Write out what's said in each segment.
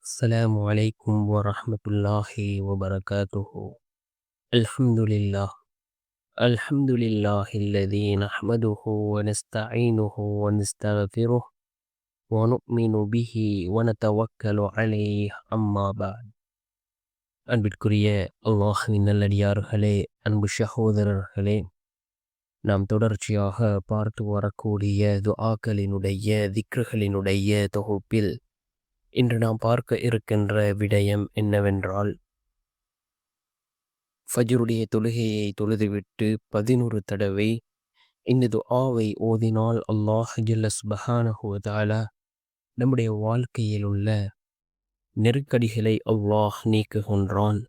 السلام عليكم ورحمة الله وبركاته. الحمد لله. الحمد لله الذي نحمده ونستعينه ونستغفره ونؤمن به ونتوكل عليه أما بعد. அன்பிற்குரிய அல்லாஹ்வின் நல்லடியார்களே, அன்பு சகோதரர்களே, நாம் தொடர்ச்சியாக பார்த்து வரக்கூடிய துஆக்களினுடைய திக்ருகளினுடைய தொகுப்பில் இன்று நாம் பார்க்க இருக்கின்ற விடயம் என்னவென்றால், ஃபஜ்ருடைய தொழுகையை தொழுதுவிட்டு 11 தடவை இந்த துஆவை ஓதினால் அல்லாஹ் ஜல்ல சுப்ஹானஹு வ தஆலா நம்முடைய வாழ்க்கையில் உள்ள நெருக்கடிகளை அல்லாஹ் நீக்குகின்றான்.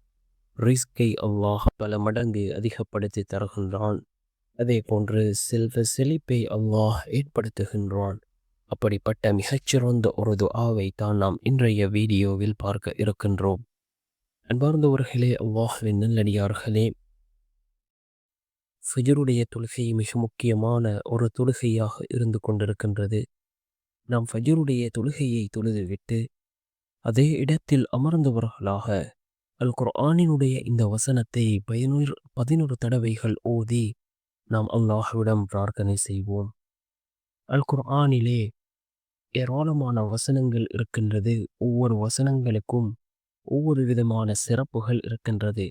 ரிஸ்கை அல்லாஹ் பல மடங்கு அதிகப்படுத்தி தருகின்றான். அதே போன்று செல்வ செழிப்பை அல்லாஹ் ஏற்படுத்துகின்றான். அப்படிப்பட்ட மிகச்சிறந்த ஒரு துஆவை தான் நாம் இன்றைய வீடியோவில் பார்க்க இருக்கின்றோம். அன்பார்ந்தவர்களே, அல்லாஹ்வின் நல்லடியார்களே, ஃபஜ்ருடைய தொழுகை மிக முக்கியமான ஒரு தொழுகையாக இருந்து கொண்டிருக்கின்றது. நாம் ஃபஜ்ருடைய தொழுகையை தொழுதுவிட்டு அதே இடத்தில் அமர்ந்தவர்களாக அல் குர்ஆனினுடைய இந்த வசனத்தை 11 தடவைகள் ஓதி நாம் அல்லாஹ்விடம் பிரார்த்தனை செய்வோம். அல் குர்ஆனிலே ஏராளமான வசனங்கள் இருக்கின்றது. ஒவ்வொரு வசனங்களுக்கும் ஒவ்வொரு விதமான சிறப்புகள் இருக்கின்றது.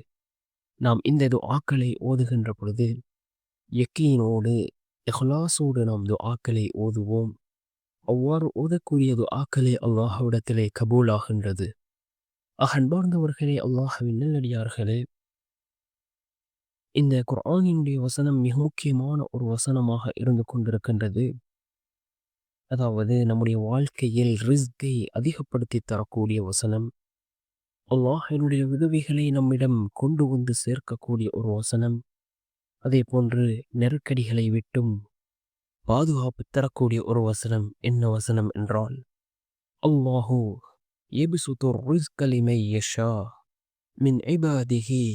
நாம் இந்த துஆக்களை ஓதுகின்ற பொழுது யக்கீனோடு இஹ்லாஸோடு நாம் துஆக்களை ஓதுவோம். அவ்வாறு ஓதக்கூடிய துஆக்களே அல்லாஹ்விடத்திலே கபூலாகின்றது. அன்பார்ந்தவர்களே, அல்லாஹ்வின் நல்லடியார்களே, இந்த குர்ஆனினுடைய வசனம் மிக முக்கியமான ஒரு வசனமாக இருந்து கொண்டிருக்கின்றது. அதாவது நம்முடைய வாழ்க்கையில் ரிஸ்கை அதிகப்படுத்தி தரக்கூடிய வசனம், அல்லாஹ்வினுடைய உதவிகளை நம்மிடம் கொண்டு வந்து சேர்க்கக்கூடிய ஒரு வசனம். அதே போன்று நெருக்கடிகளை விட்டும் பாதுகாப்பு தரக்கூடிய ஒரு வசனம். என்ன வசனம் என்றால், அல்லாஹு யப்சுத்து ரிஸ்க லிமன் யஷா மின் இபாதிஹி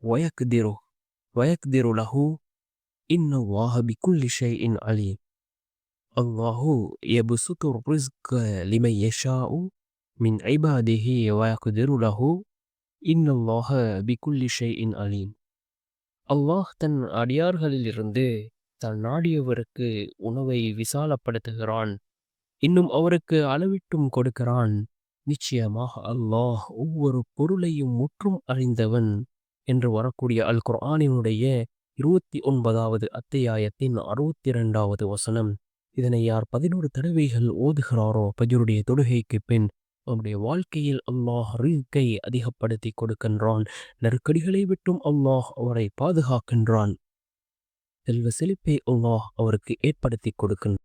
வயக்திரு லஹு இன்னல்லாஹ பிகுல்லி ஷைஇன் அலீம். அல்லாஹு யப்சுத்து ரிஸ்க லிமன் யஷா மின் இபாதிஹி வயக்திரு லஹு இன்னல்லாஹ பிகுல்லி ஷைஇன் அலீம். அல்லாஹ் தன் அடியார்களிலிருந்து தான் நாடியவருக்கு உணவை விசாலப்படுத்துகிறான், இன்னும் அவருக்கு அளவிட்டும் கொடுக்கிறான். நிச்சயமாக அல்லாஹ் ஒவ்வொரு பொருளையும் முற்றும் அறிந்தவன் என்று வரக்கூடிய அல் குர்ஆனினுடைய 29வது அத்தியாயத்தின் 62வது வசனம். இதனை யார் 11 தடவைகள் ஓதுகிறாரோ ஃபஜ்ருடைய தொழுகைக்கு பின் அவருடைய வாழ்க்கையில் அல்லாஹ் ரிஸ்கை அதிகப்படுத்தி கொடுக்கின்றான். நெருக்கடிகளை விட்டும் அல்லாஹ் அவரை பாதுகாக்கின்றான். செல்வ செழிப்பை அல்லாஹ் அவருக்கு ஏற்படுத்தி கொடுக்கின்றான்.